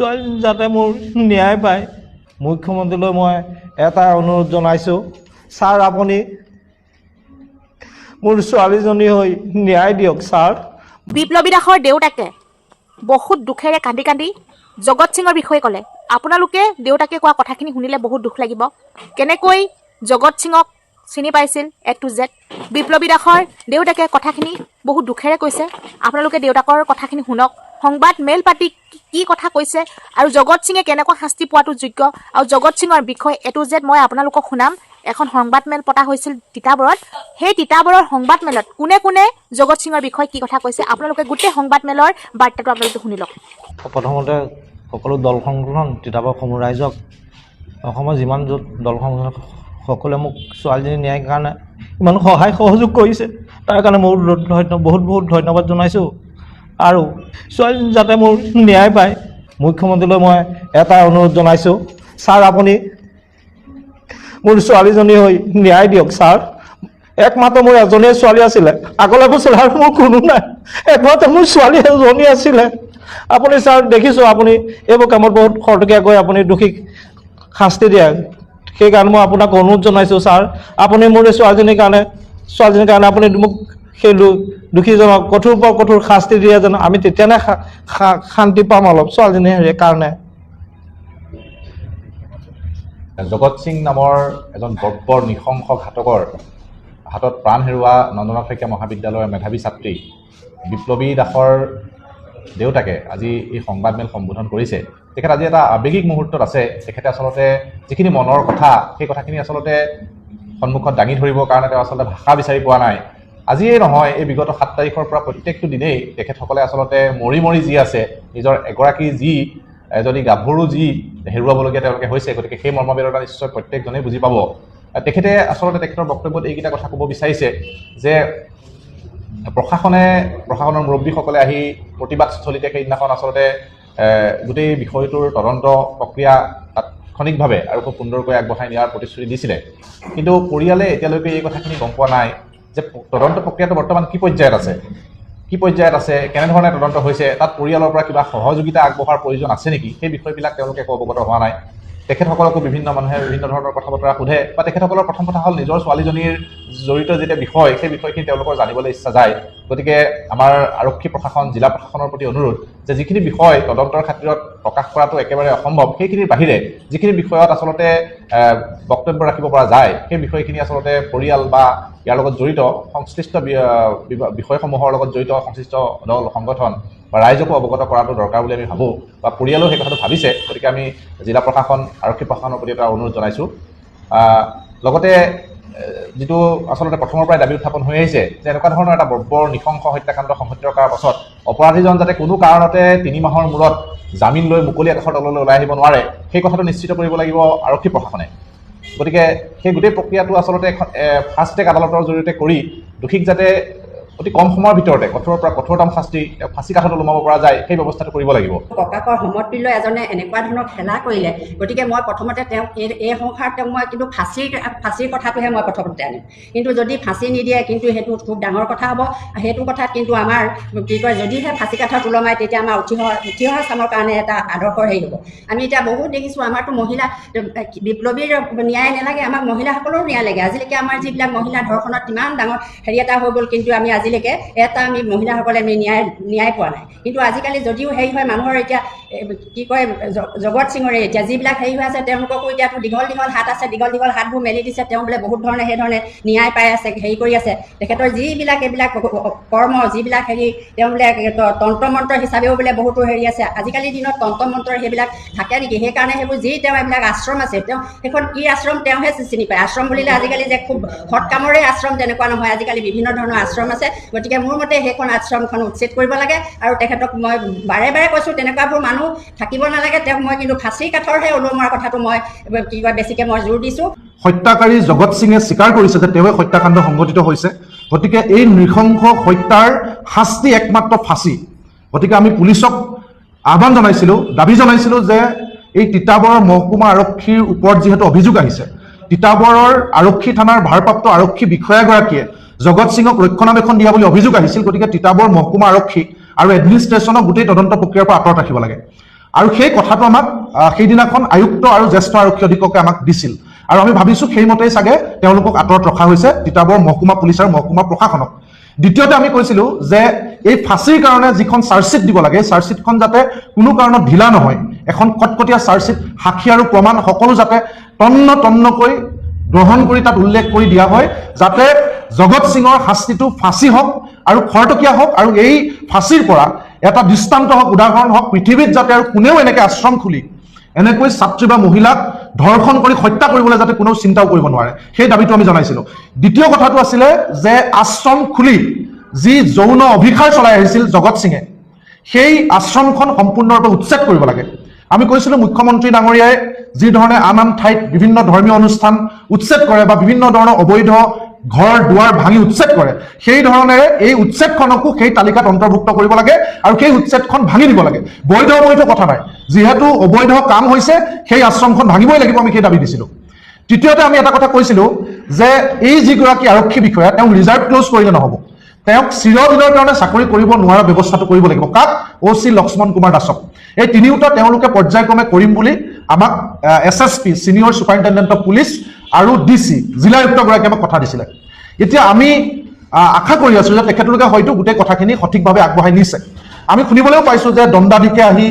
ছোৱালীজনী যাতে মোৰ ন্যায় পায় মুখ্যমন্ত্ৰীলৈ মই এটা অনুৰোধ জনাইছোঁ ছাৰ আপুনি মোৰ ছোৱালীজনী হৈ ন্যায় দিয়ক ছাৰ। বিপ্লৱী দাসৰ দেউতাকে বহুত দুখেৰে কান্দি কান্দি জগত সিঙৰ বিষয়ে ক'লে। আপোনালোকে দেউতাকে কোৱা কথাখিনি শুনিলে বহুত দুখ লাগিব। কেনেকৈ জগত সিঙক চিনি পাইছিল A to Z। বিপ্লৱী দাসৰ দেউতাকে কথাখিনি বহুত দুখেৰে কৈছে। আপোনালোকে দেউতাকৰ কথাখিনি শুনক। সংবাদ মেল পাতি কি কথা কৈছে আৰু জগত সিঙে কেনেকুৱা শাস্তি পোৱাটো যোগ্য আৰু জগত সিঙৰ বিষয়ে A to Z মই আপোনালোকক শুনাম। এখন সংবাদ মেল পতা হৈছিল তিতাবৰত। সেই তিতাবৰৰ সংবাদ মেলত কোনে কোনে জগত সিঙৰ বিষয়ে কি কথা কৈছে আপোনালোকে গোটেই সংবাদ মেলৰ বাৰ্তাটো আপোনালোকে শুনি লওক। প্ৰথমতে সকলো দল সংগঠন তিতাবৰ সমূহ ৰাইজক অসমৰ যিমান দল সংগঠন সকলোৱে মোক ছোৱালীজনী ন্যায়ৰ কাৰণে ইমান সহায় সহযোগ কৰিছে তাৰ কাৰণে মই বহুত বহুত ধন্যবাদ জনাইছোঁ। আৰু ছোৱালীজনী যাতে মোৰ ন্যায় পায় মুখ্যমন্ত্ৰীলৈ মই এটা অনুৰোধ জনাইছোঁ ছাৰ আপুনি মোৰ ছোৱালীজনী হৈ ন্যায় দিয়ক ছাৰ। একমাত্ৰ মোৰ এজনীয়ে ছোৱালী আছিলে, আগলৈ বছৰ আৰু মোৰ কোনো নাই, একমাত্ৰ মোৰ ছোৱালী এজনী আছিলে। আপুনি ছাৰ দেখিছোঁ আপুনি এইবোৰ কামত বহুত খৰতকীয়াকৈ আপুনি দোষীক শাস্তি দিয়ে, সেইকাৰণে মই আপোনাক অনুৰোধ জনাইছোঁ ছাৰ আপুনি মোৰ ছোৱালীজনীৰ কাৰণে আপুনি মোক সেই দোষীজনক কঠোৰ শাস্তি দিয়ে যেন আমি তেতিয়াহে শান্তি পাম অলপ ছোৱালীজনীৰ কাৰণে। জগত সিং নামৰ এজন বৰ্বৰ নৃশংস ঘাতকৰ হাতত প্ৰাণ হেৰুওৱা নন্দনাথ শইকীয়া মহাবিদ্যালয়ৰ মেধাৱী ছাত্ৰী বিপ্লৱী দাসৰ দেউতাকে আজি এই সংবাদমেল সম্বোধন কৰিছে। তেখেত আজি এটা আৱেগিক মুহূৰ্তত আছে। তেখেতে আচলতে যিখিনি মনৰ কথা সেই কথাখিনি আচলতে সন্মুখত দাঙি ধৰিবৰ কাৰণে তেওঁ আচলতে ভাষা বিচাৰি পোৱা নাই। আজিয়েই নহয়, এই বিগত 7 তাৰিখৰ পৰা প্ৰত্যেকটো দিনেই তেখেতসকলে আচলতে মৰি মৰি যি আছে, নিজৰ এজনী গাভৰু যি হেৰুৱাবলগীয়া তেওঁলোকে হৈছে। গতিকে সেই মৰ্মবেদনা নিশ্চয় প্ৰত্যেকজনেই বুজি পাব। তেখেতে আচলতে তেখেতৰ বক্তব্যত এইকেইটা কথা ক'ব বিচাৰিছে যে প্ৰশাসনৰ মুৰব্বীসকলে আহি প্ৰতিবাদস্থলীতে সেইদিনাখন আচলতে গোটেই বিষয়টোৰ তদন্ত প্ৰক্ৰিয়া তাৎক্ষণিকভাৱে আৰু খুব সুন্দৰকৈ আগবঢ়াই নিয়াৰ প্ৰতিশ্ৰুতি দিছিলে। কিন্তু পৰিয়ালে এতিয়ালৈকে এই কথাখিনি গম পোৱা নাই যে তদন্ত প্ৰক্ৰিয়াটো বৰ্তমান কি পৰ্যায়ত আছে, কেনেধৰণে তদন্ত হৈছে, তাত পৰিয়ালৰ পৰা কিবা সহযোগিতা আগবঢ়োৱাৰ প্ৰয়োজন আছে নেকি, সেই বিষয়বিলাক তেওঁলোকে অৱগত হোৱা নাই। তেখেতসকলকো বিভিন্ন মানুহে বিভিন্ন ধৰণৰ কথা বতৰা সোধে বা তেখেতসকলৰ প্ৰথম কথা হ'ল নিজৰ ছোৱালীজনীৰ জড়িত যেতিয়া বিষয় সেই বিষয়খিনি তেওঁলোকৰ জানিবলৈ ইচ্ছা যায়। গতিকে আমাৰ আৰক্ষী প্ৰশাসন জিলা প্ৰশাসনৰ প্ৰতি অনুৰোধ যে যিখিনি বিষয় তদন্তৰ খাতিৰত প্ৰকাশ কৰাটো একেবাৰে অসম্ভৱ, সেইখিনিৰ বাহিৰে যিখিনি বিষয়ত আচলতে বক্তব্য ৰাখিব পৰা যায় সেই বিষয়খিনি আচলতে পৰিয়াল বা ইয়াৰ লগত জড়িত সংশ্লিষ্ট বিষয়সমূহৰ লগত জড়িত সংশ্লিষ্ট দল সংগঠন বা ৰাইজকো অৱগত কৰাটো দৰকাৰ বুলি আমি ভাবোঁ বা পৰিয়ালেও সেই কথাটো ভাবিছে। গতিকে আমি জিলা প্ৰশাসন আৰক্ষী প্ৰশাসনৰ প্ৰতি এটা অনুৰোধ জনাইছোঁ। লগতে যিটো আচলতে প্ৰথমৰ পৰাই দাবী উত্থাপন হৈ আহিছে যে এনেকুৱা ধৰণৰ এটা বৰ্বৰ নৃশংস হত্যাকাণ্ড সংঘটিত কৰাৰ পাছত অপৰাধীজন যাতে কোনো কাৰণতে 3 মাহৰ মূৰত জামিন লৈ মুকলি আকাশৰ তললৈ ওলাই আহিব নোৱাৰে, সেই কথাটো নিশ্চিত কৰিব লাগিব আৰক্ষী প্ৰশাসনে। গতিকে সেই গোটেই প্ৰক্ৰিয়াটো আচলতে এখন ফাষ্ট ট্ৰেক আদালতৰ জৰিয়তে কৰি দোষীক যাতে অতি কম সময়ৰ ভিতৰতে কঠোৰৰ পৰা কঠোৰতম শাস্তি ফাঁচী কাঠত ওলমাব পৰা যায় সেই ব্যৱস্থাটো কৰিব লাগিব। ককাকৰ সমতুল্য এজনে এনেকুৱা ধৰণৰ খেলা কৰিলে, গতিকে মই প্ৰথমতে তেওঁক এই সংসাৰত তেওঁক মই কিন্তু ফাঁচীৰ কথাটোহে মই প্ৰথমতে আনিম। কিন্তু যদি ফাঁচী নিদিয়ে কিন্তু সেইটো খুব ডাঙৰ কথা হ'ব। সেইটো কথাত কিন্তু আমাৰ কি কয়, যদিহে ফাঁচী কাঠত ওলমায় তেতিয়া আমাৰ উঠি অহা চামৰ কাৰণে এটা আদৰ্শৰ হেৰি হ'ব। আমি এতিয়া বহুত দেখিছোঁ আমাৰতো মহিলা বিপ্লৱীৰ ন্যায় নালাগে, আমাক মহিলাসকলৰো ন্যায় লাগে। আজিলৈকে আমাৰ যিবিলাক মহিলা ধৰ্ষণত ইমান ডাঙৰ হেৰি এটা হৈ গ'ল, কিন্তু আমি আজিলৈকে আমি মহিলাসকলে আমি ন্যায় পোৱা নাই। কিন্তু আজিকালি যদিও হেৰি হয়, মানুহৰ এতিয়া কি কয় জগত সিঙৰে এতিয়া যিবিলাক হেৰি হৈ আছে তেওঁলোককো এতিয়াতো দীঘল হাত আছে, দীঘল হাতবোৰ মেলি দিছে। তেওঁ বোলে বহুত ধৰণে সেইধৰণে ন্যায় পাই আছে, হেৰি কৰি আছে। তেখেতৰ যিবিলাক এইবিলাক কৰ্ম যিবিলাক হেৰি তেওঁ বোলে তন্ত্ৰ মন্ত্ৰ হিচাপেও বোলে বহুতো হেৰি আছে। আজিকালিৰ দিনত তন্ত্ৰ মন্ত্ৰ সেইবিলাক থাকে নেকি? সেইকাৰণে সেইবোৰ তেওঁ এইবিলাক আশ্ৰম আছে, তেওঁ সেইখন কি আশ্ৰম তেওঁহে চিনি পায়। আশ্ৰম বুলিলে আজিকালি যে খুব সৎ কামৰে আশ্ৰম তেনেকুৱা নহয়, আজিকালি বিভিন্ন ধৰণৰ আশ্ৰম আছে। গতিকে মোৰ মতে সেইখন আশ্ৰমখন উচ্ছেদ কৰিব লাগে। আৰু তেখেতক মই বাৰে কৈছোঁ তেনেকুৱাবোৰ মানুহ থাকিব নালাগে। তেওঁক মই কিন্তু ফাঁচী কাঠৰহে ওলমোৱাৰ কথাটো মই কি কয় বেছিকৈ মই জোৰ দিছোঁ। হত্যাকাৰী জগত সিঙে স্বীকাৰ কৰিছে যে তেওঁৱে হত্যাকাণ্ড সংঘটিত হৈছে। গতিকে এই নৃশংস হত্যাৰ শাস্তি একমাত্ৰ ফাঁচী। গতিকে আমি পুলিচক আহ্বান জনাইছিলোঁ, দাবী জনাইছিলোঁ যে এই তিতাবৰৰ মহকুমা আৰক্ষীৰ ওপৰত যিহেতু অভিযোগ আহিছে, তিতাবৰৰ আৰক্ষী থানাৰ ভাৰপ্ৰাপ্ত আৰক্ষী বিষয়াগৰাকীয়ে জগত সিঙক ৰক্ষণাবেক্ষণ দিয়া বুলি অভিযোগ আহিছিল। গতিকে তিতাবৰ মহকুমা আৰক্ষী আৰু এডমিনিষ্ট্ৰেশ্যনক গোটেই তদন্ত প্ৰক্ৰিয়াৰ পৰা আঁতৰত ৰাখিব লাগে। আৰু সেই কথাটো আমাক সেইদিনাখন আয়ুক্ত আৰু জ্যেষ্ঠ আৰক্ষী অধীক্ষকে আমাক দিছিল আৰু আমি ভাবিছোঁ সেইমতেই চাগে তেওঁলোকক আঁতৰত ৰখা হৈছে তিতাবৰ মহকুমা পুলিচ আৰু মহকুমা প্ৰশাসনক। দ্বিতীয়তে আমি কৈছিলোঁ যে এই ফাঁচীৰ কাৰণে যিখন চাৰ্জশ্বিট দিব লাগে, চাৰ্জশ্বিটখন যাতে কোনো কাৰণত ঢিলা নহয়, এখন কটকটীয়া চাৰ্জশ্বিট, সাক্ষী আৰু প্ৰমাণ সকলো যাতে তন্নকৈ গ্ৰহণ কৰি তাত উল্লেখ কৰি দিয়া হয়, যাতে জগত সিঙৰ শাস্তিটো ফাঁচী হওক আৰু খৰতকীয়া হওক, আৰু এই ফাঁচীৰ পৰা এটা দৃষ্টান্ত হওক, উদাহৰণ হওক, পৃথিৱীত যাতে আৰু কোনেও এনেকৈ আশ্ৰম খুলি এনেকৈ ছাত্ৰী বা মহিলাক ধৰ্ষণ কৰি হত্যা কৰিবলৈ যাতে কোনেও চিন্তাও কৰিব নোৱাৰে, সেই দাবীটো আমি জনাইছিলোঁ। দ্বিতীয় কথাটো আছিলে যে আশ্ৰম খুলি যি যৌন অভিসাৰ চলাই আহিছিল জগত সিঙে, সেই আশ্ৰমখন সম্পূৰ্ণৰূপে উচ্ছেদ কৰিব লাগে। আমি কৈছিলোঁ মুখ্যমন্ত্ৰী ডাঙৰীয়াই যি ধৰণে আন ঠাইত বিভিন্ন ধৰ্মীয় অনুষ্ঠান উচ্ছেদ কৰে বা বিভিন্ন ধৰণৰ অবৈধ ঘৰ দুৱাৰ ভাঙি উচ্ছেদ কৰে, সেই ধৰণেৰে এই উচ্ছেদখনকো সেই তালিকাত অন্তৰ্ভুক্ত কৰিব লাগে আৰু সেই উচ্ছেদখন ভাঙি দিব লাগে। বৈধ কথা নাই, যিহেতু অবৈধ কাম হৈছে সেই আশ্ৰমখন ভাঙিবই লাগিব, আমি সেই দাবী দিছিলোঁ। তৃতীয়তে আমি এটা কথা কৈছিলোঁ যে এই যিগৰাকী আৰক্ষী বিষয়া তেওঁক ৰিজাৰ্ভ ক্ল'জ কৰিলে নহ'ব, তেওঁক চিৰদিনৰ কাৰণে চাকৰি কৰিব নোৱাৰা ব্যৱস্থাটো কৰিব লাগিব। কাক? OC লক্ষ্মণ কুমাৰ দাসক। এই তিনিওটা তেওঁলোকে পৰ্যায়ক্ৰমে কৰিম বুলি আমাক SSP senior superintendent of police আৰু DC জিলা আয়ুক্তগৰাকীয়ে আমাক কথা দিছিলে। এতিয়া আমি আশা কৰি আছোঁ যে তেখেতলোকে হয়তো গোটেই কথাখিনি সঠিকভাৱে আগবঢ়াই নিছে। আমি শুনিবলৈও পাইছোঁ যে দণ্ডাধীশে আহি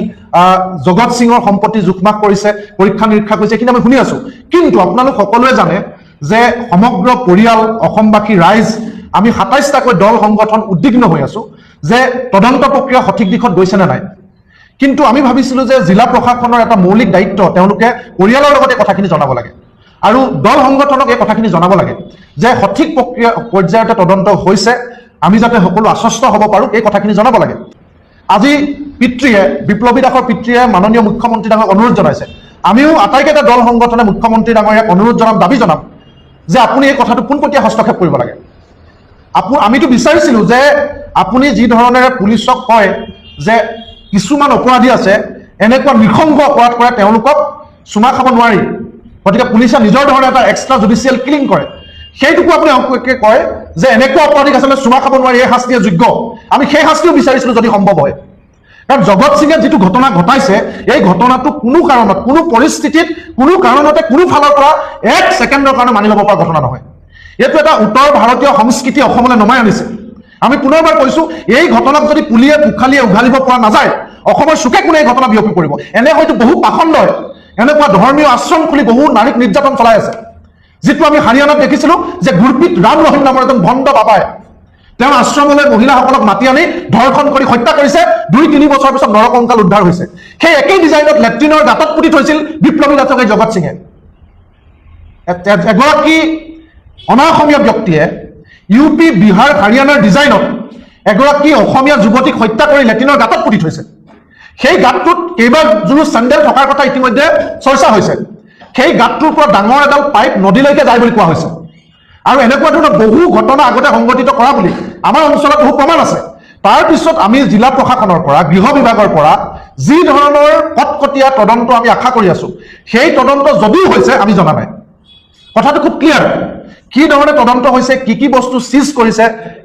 জগত সিঙৰ সম্পত্তি জোখমাখ কৰিছে, পৰীক্ষা নিৰীক্ষা কৰিছে, এইখিনি আমি শুনি আছোঁ। কিন্তু আপোনালোক সকলোৱে জানে যে সমগ্ৰ পৰিয়াল, অসমবাসী, ৰাইজ, আমি ২৭টাকৈ দল সংগঠন উদ্বিগ্ন হৈ আছোঁ যে তদন্ত প্ৰক্ৰিয়া সঠিক দিশত গৈছে নে নাই। কিন্তু আমি ভাবিছিলোঁ যে জিলা প্ৰশাসনৰ এটা মৌলিক দায়িত্ব, তেওঁলোকে পৰিয়ালৰ লগতে কথাখিনি জনাব লাগে আৰু দল সংগঠনক এই কথাখিনি জনাব লাগে যে সঠিক প্ৰক্ৰিয়া পৰ্যায়তে তদন্ত হৈছে, আমি যাতে সকলো আশ্বস্ত হ'ব পাৰোঁ, এই কথাখিনি জনাব লাগে। আজি পিতৃয়ে, বিপ্লৱী দাসৰ পিতৃয়ে মাননীয় মুখ্যমন্ত্ৰী ডাঙৰীয়াক অনুৰোধ জনাইছে। আমিও আটাইকেইটা দল সংগঠনে মুখ্যমন্ত্ৰী ডাঙৰীয়াক অনুৰোধ জনাম, দাবী জনাম যে আপুনি এই কথাটো পোনপটীয়া হস্তক্ষেপ কৰিব লাগে। আমিতো বিচাৰিছিলোঁ যে আপুনি যি ধৰণেৰে পুলিচক কয় যে কিছুমান অপৰাধী আছে এনেকুৱা নৃশংস অপৰাধ কৰে, তেওঁলোকক চুমা খাব নোৱাৰি, গতিকে পুলিচে নিজৰ ধৰণে এটা এক্সট্ৰা জুডিচিয়েল কিলিং কৰে, সেইটোকো আপুনি কয় যে এনেকুৱা অপৰাধীক আচলতে চুমা খাব নোৱাৰি, এই শাস্তিয়ে যোগ্য। আমি সেই শাস্তিও বিচাৰিছিলোঁ যদি সম্ভৱ হয়, কাৰণ জগত সিঙে যিটো ঘটনা ঘটাইছে, এই ঘটনাটো কোনো কাৰণত, কোনো পৰিস্থিতিত, কোনো কাৰণতে, কোনো ফালৰ পৰা 1 ছেকেণ্ডৰ কাৰণে মানি ল'ব পৰা ঘটনা নহয়। এইটো এটা উত্তৰ ভাৰতীয় সংস্কৃতি অসমলৈ নমাই আনিছে। আমি পুনৰবাৰ কৈছোঁ, এই ঘটনাক যদি পুলিয়ে পোখালিয়ে উঘালিব পৰা নাযায়, অসমৰ চুকে কোনে এই ঘটনা বিয়পি পৰিব। এনে হয়তো বহু পাখণ্ডই এনেকুৱা ধৰ্মীয় আশ্ৰম খুলি বহু নাৰীক নিৰ্যাতন চলাই আছে, যিটো আমি হাৰিয়ানাত দেখিছিলোঁ যে গুৰপ্ৰীত ৰাম ৰহিম নামৰ এজন ভণ্ড বাবাই তেওঁ আশ্ৰমলৈ মহিলাসকলক মাতি আনি ধৰ্ষণ কৰি হত্যা কৰিছে। 2-3 বছৰৰ পিছত নৰকংকাল উদ্ধাৰ হৈছে। সেই একেই ডিজাইনত লেট্ৰিনৰ গাঁতত পুতি থৈছিল বিপ্লৱী দাসক এই জগত সিঙে। এগৰাকী অনাঅসমীয়া ব্যক্তিয়ে UP, বিহাৰ, হাৰিয়ানাৰ ডিজাইনত এগৰাকী অসমীয়া যুৱতীক হত্যা কৰি লেট্ৰিনৰ গাঁতত পুতি থৈছে। সেই গাঁতটোত কেইবাজোৰো চেণ্ডেল থকাৰ কথা ইতিমধ্যে চৰ্চা হৈছে। সেই গাঁতটোৰ পৰা ডাঙৰ এডাল পাইপ নদীলৈকে যায় বুলি কোৱা হৈছে। আৰু এনেকুৱা ধৰণৰ বহু ঘটনা আগতে সংঘটিত কৰা বুলি আমাৰ অঞ্চলত বহু প্ৰমাণ আছে। তাৰ পিছত আমি জিলা প্ৰশাসনৰ পৰা, গৃহ বিভাগৰ পৰা যি ধৰণৰ কটকটীয়া তদন্ত আমি আশা কৰি আছোঁ, সেই তদন্ত যদিও হৈছে আমি জনা নাই। কথাটো খুব ক্লিয়াৰ, কি ধৰণে তদন্ত হৈছে, কি বস্তু চিজ কৰিছে,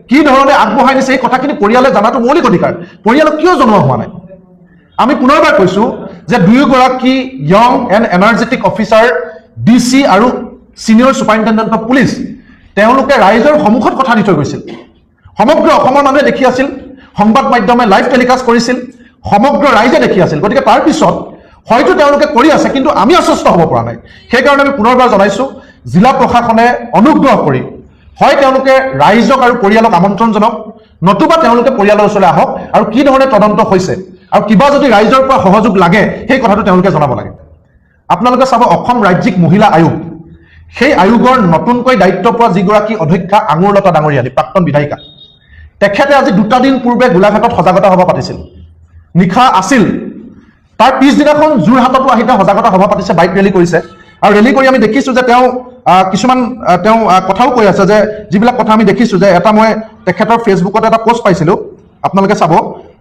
কি ধৰণে আগবঢ়াই নিছে, এই কথাখিনি পৰিয়ালে জনাটো মৌলিক অধিকাৰ। পৰিয়ালক কিয় জনোৱা হোৱা নাই? আমি পুনৰবাৰ কৈছোঁ যে দুয়োগৰাকী young and energetic officer DC আৰু ছিনিয়ৰ ছুপাৰিণ্টেণ্ডেণ্ট অফ পুলিচ, তেওঁলোকে ৰাইজৰ সন্মুখত কথা দি থৈ গৈছিল। সমগ্ৰ অসমৰ মানুহে দেখি আছিল, সংবাদ মাধ্যমে লাইভ টেলিকাষ্ট কৰিছিল, সমগ্ৰ ৰাইজে দেখি আছিল। গতিকে তাৰ পিছত হয়তো তেওঁলোকে কৰি আছে, কিন্তু আমি আশ্বস্ত হ'ব পৰা নাই। সেইকাৰণে আমি পুনৰবাৰ জনাইছোঁ, জিলা প্ৰশাসনে অনুগ্ৰহ কৰি হয় তেওঁলোকে ৰাইজক আৰু পৰিয়ালক আমন্ত্ৰণ জনাওক, নতুবা তেওঁলোকে পৰিয়ালৰ ওচৰলৈ আহক আৰু কি ধৰণে তদন্ত হৈছে আৰু কিবা যদি ৰাইজৰ পৰা সহযোগ লাগে সেই কথাটো তেওঁলোকে জনাব লাগে। আপোনালোকে চাব, অসম ৰাজ্যিক মহিলা আয়োগ, সেই আয়োগৰ নতুনকৈ দায়িত্ব পোৱা যিগৰাকী অধ্যক্ষা আঙুৰলতা ডাঙৰীয়ানী, প্ৰাক্তন বিধায়িকা, তেখেতে আজি 2টা দিন পূৰ্বে গোলাঘাটত সজাগতা সভা পাতিছিল। নিশা আছিল, তাৰ পিছদিনাখন যোৰহাটতো আহি তেওঁ সজাগতা সভা পাতিছে, বাইক ৰেলী কৰিছে। আৰু ৰেলী কৰি আমি দেখিছোঁ যে তেওঁ কিছুমান কথাও কৈ আছে, যে যিবিলাক কথা আমি দেখিছোঁ, যে এটা মই তেখেতৰ ফেচবুকত এটা পোষ্ট পাইছিলোঁ, আপোনালোকে চাব,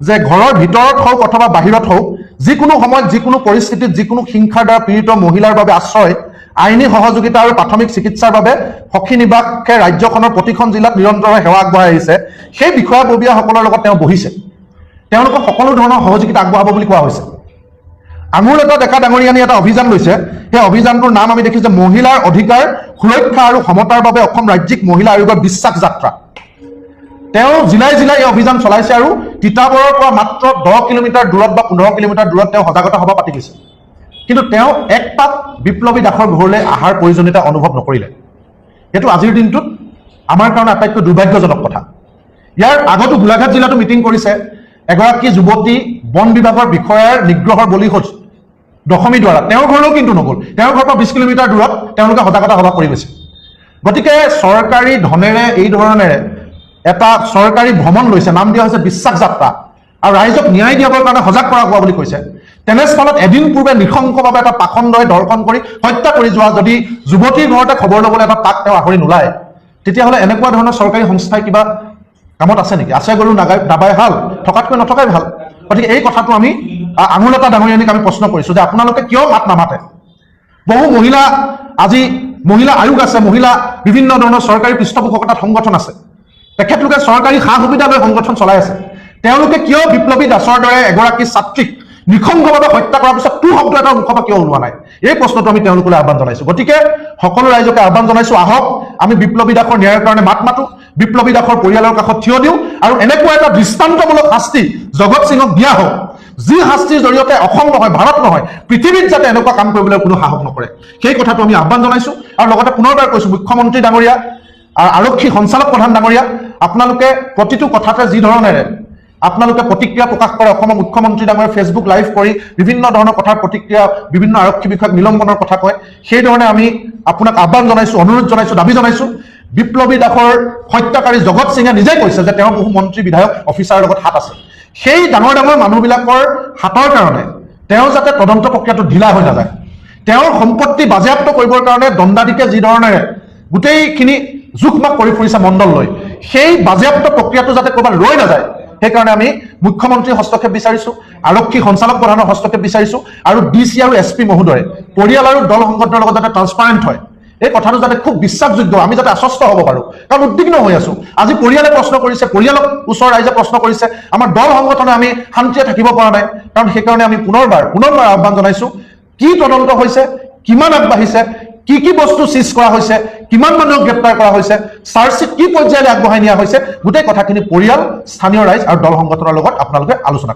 যে ঘৰৰ ভিতৰত হওক অথবা বাহিৰত হওক, যিকোনো সময়ত, যিকোনো পৰিস্থিতিত, যিকোনো হিংসাৰ দ্বাৰা পীড়িত মহিলাৰ বাবে আশ্ৰয়, আইনী সহযোগিতা আৰু প্ৰাথমিক চিকিৎসাৰ বাবে সখী নিবাসে ৰাজ্যখনৰ প্ৰতিখন জিলাত নিৰন্তৰে সেৱা আগবঢ়াই আহিছে। সেই বিষয়াববীয়াসকলৰ লগত তেওঁ বহিছে, তেওঁলোকক সকলো ধৰণৰ সহযোগিতা আগবঢ়াব বুলি কোৱা হৈছে। আঙুৰলতা ডেকা ডাঙৰীয়ানী এটা অভিযান লৈছে। সেই অভিযানটোৰ নাম আমি দেখিছোঁ মহিলাৰ অধিকাৰ সুৰক্ষা আৰু সমতাৰ বাবে অসম ৰাজ্যিক মহিলা আয়োগৰ বিশ্বাস যাত্ৰা। তেওঁ জিলাই জিলাই এই অভিযান চলাইছে আৰু তিতাবৰৰ পৰা মাত্ৰ 10 কিলোমিটাৰ দূৰত বা 15 কিলোমিটাৰ দূৰত তেওঁ সজাগতা সভা পাতি গৈছে। কিন্তু তেওঁ এক পাক বিপ্লৱী দাসৰ ঘৰলৈ অহাৰ প্ৰয়োজনীয়তা অনুভৱ নকৰিলে। সেইটো আজিৰ দিনটোত আমাৰ কাৰণে আটাইতকৈ দুৰ্ভাগ্যজনক কথা। ইয়াৰ আগতো গোলাঘাট জিলাতো মিটিং কৰিছে। এগৰাকী যুৱতী বন বিভাগৰ বিষয়াৰ নিগ্ৰহৰ বলি হ'ল দশমী দ্বাৰা। তেওঁৰ ঘৰলৈও কিন্তু নগ'ল। তেওঁৰ ঘৰৰ পৰা 20 কিলোমিটাৰ দূৰত তেওঁলোকে সজাগতা সভা কৰি গৈছে। গতিকে চৰকাৰী ধনেৰে এই ধৰণেৰে এটা চৰকাৰী ভ্ৰমণ লৈছে, নাম দিয়া হৈছে বিশ্বাস যাত্ৰা, আৰু ৰাইজক ন্যায় দিয়াবৰ কাৰণে সজাগ কৰা হোৱা বুলি কৈছে। তেনেস্থলত এদিন পূৰ্বে নৃশংসভাৱে এটা পাখণ্ডই দৰ্শন কৰি হত্যা কৰি যোৱা যদি যুৱতীৰ ঘৰতে খবৰ ল'বলৈ এটা পাক তেওঁ আহৰি নোলায়, তেতিয়াহ'লে এনেকুৱা ধৰণৰ চৰকাৰী সংস্থাই কিবা কামত আছে নেকি? আছে গৰু দাবাই ভাল, থকাতকৈ নথকাই ভাল। গতিকে এই কথাটো আমি আঙুৰলতা ডাঙৰীয়ানীক আমি প্ৰশ্ন কৰিছোঁ যে আপোনালোকে কিয় মাত নামাতে? বহু মহিলা, আজি মহিলা আয়োগ আছে, মহিলা বিভিন্ন ধৰণৰ চৰকাৰী পৃষ্ঠপোষকতাত সংগঠন আছে, তেখেতলোকে চৰকাৰী সা সুবিধা লৈ সংগঠন চলাই আছে। তেওঁলোকে কিয় বিপ্লৱী দাসৰ দৰে এগৰাকী ছাত্ৰীক নৃশংসভাৱে হত্যা কৰাৰ পিছত তোৰ শব্দ এটা মুখৰ পৰা কিয় ওলোৱা নাই? এই প্ৰশ্নটো আমি তেওঁলোকলৈ আহ্বান জনাইছোঁ। গতিকে সকলো ৰাইজকে আহ্বান জনাইছোঁ, আহক আমি বিপ্লৱী দাসৰ ন্যায়ৰ কাৰণে মাত মাতোঁ, বিপ্লৱী দাসৰ পৰিয়ালৰ কাষত থিয় দিওঁ, আৰু এনেকুৱা এটা দৃষ্টান্তমূলক শাস্তি জগত সিঙক দিয়া হওক, যি শাস্তিৰ জৰিয়তে অসম নহয়, ভাৰত নহয়, পৃথিৱীত যাতে এনেকুৱা কাম কৰিবলৈ কোনো সাহস নকৰে, সেই কথাটো আমি আহ্বান জনাইছোঁ। আৰু লগতে পুনৰবাৰ কৈছোঁ, মুখ্যমন্ত্ৰী ডাঙৰীয়া, আৰক্ষী সঞ্চালক প্ৰধান ডাঙৰীয়া, আপোনালোকে প্ৰতিটো কথাতে যি ধৰণেৰে আপোনালোকে প্ৰতিক্ৰিয়া প্ৰকাশ কৰে, অসমৰ মুখ্যমন্ত্ৰী ডাঙৰীয়া ফেচবুক লাইভ কৰি বিভিন্ন ধৰণৰ কথাৰ প্ৰতিক্ৰিয়া, বিভিন্ন আৰক্ষী বিষয়ক নিলম্বনৰ কথা কয়, সেইধৰণে আমি আপোনাক আহ্বান জনাইছোঁ, অনুৰোধ জনাইছোঁ, দাবী জনাইছোঁ। বিপ্লৱী দাসৰ হত্যাকাৰী জগত সিঙে নিজেই কৈছে যে তেওঁৰ বহু মন্ত্ৰী বিধায়ক অফিচাৰৰ লগত হাত আছে। সেই ডাঙৰ ডাঙৰ মানুহবিলাকৰ হাতৰ কাৰণে তেওঁ যাতে তদন্ত প্ৰক্ৰিয়াটো ঢিলা হৈ নাযায়, তেওঁৰ সম্পত্তি বাজেয়াপ্ত কৰিবৰ কাৰণে দণ্ডাধীশে যি ধৰণেৰে গোটেইখিনি জোখ-মাখ কৰি ফুৰিছে মণ্ডল লৈ, সেই বাজেয়াপ্ত প্ৰক্ৰিয়াটো যাতে ক'ৰবাত ৰৈ নাযায়, সেইকাৰণে আমি মুখ্যমন্ত্ৰীৰ হস্তক্ষেপ বিচাৰিছোঁ, আৰক্ষী সঞ্চালক প্ৰধানৰ হস্তক্ষেপ বিচাৰিছোঁ, আৰু DC আৰু SP মহোদয়ে পৰিয়াল আৰু দল সংগঠনৰ লগত যাতে ট্ৰান্সপাৰেণ্ট হয়, এই কথাটো যাতে খুব বিশ্বাসযোগ্য, আমি যাতে আশ্বস্ত হ'ব পাৰোঁ। কাৰণ উদ্বিগ্ন হৈ আছোঁ। আজি পৰিয়ালে প্ৰশ্ন কৰিছে, পৰিয়ালক ওচৰৰ ৰাইজে প্ৰশ্ন কৰিছে, আমাৰ দল সংগঠনে আমি শান্তিৰে থাকিব পৰা নাই। কাৰণ সেইকাৰণে আমি পুনৰবাৰ আহ্বান জনাইছোঁ, কি তদন্ত হৈছে, কিমান আগবাঢ়িছে, কি কি বস্তু চিজ কৰা হৈছে, কিমান মানুহক গ্ৰেপ্তাৰ কৰা হৈছে, চাৰ্জশ্বিট কি পৰ্যায়লৈ আগবঢ়াই নিয়া হৈছে, গোটেই কথাখিনি পৰিয়াল, স্থানীয় ৰাইজ আৰু দল সংগঠনৰ লগত আপোনালোকে আলোচনা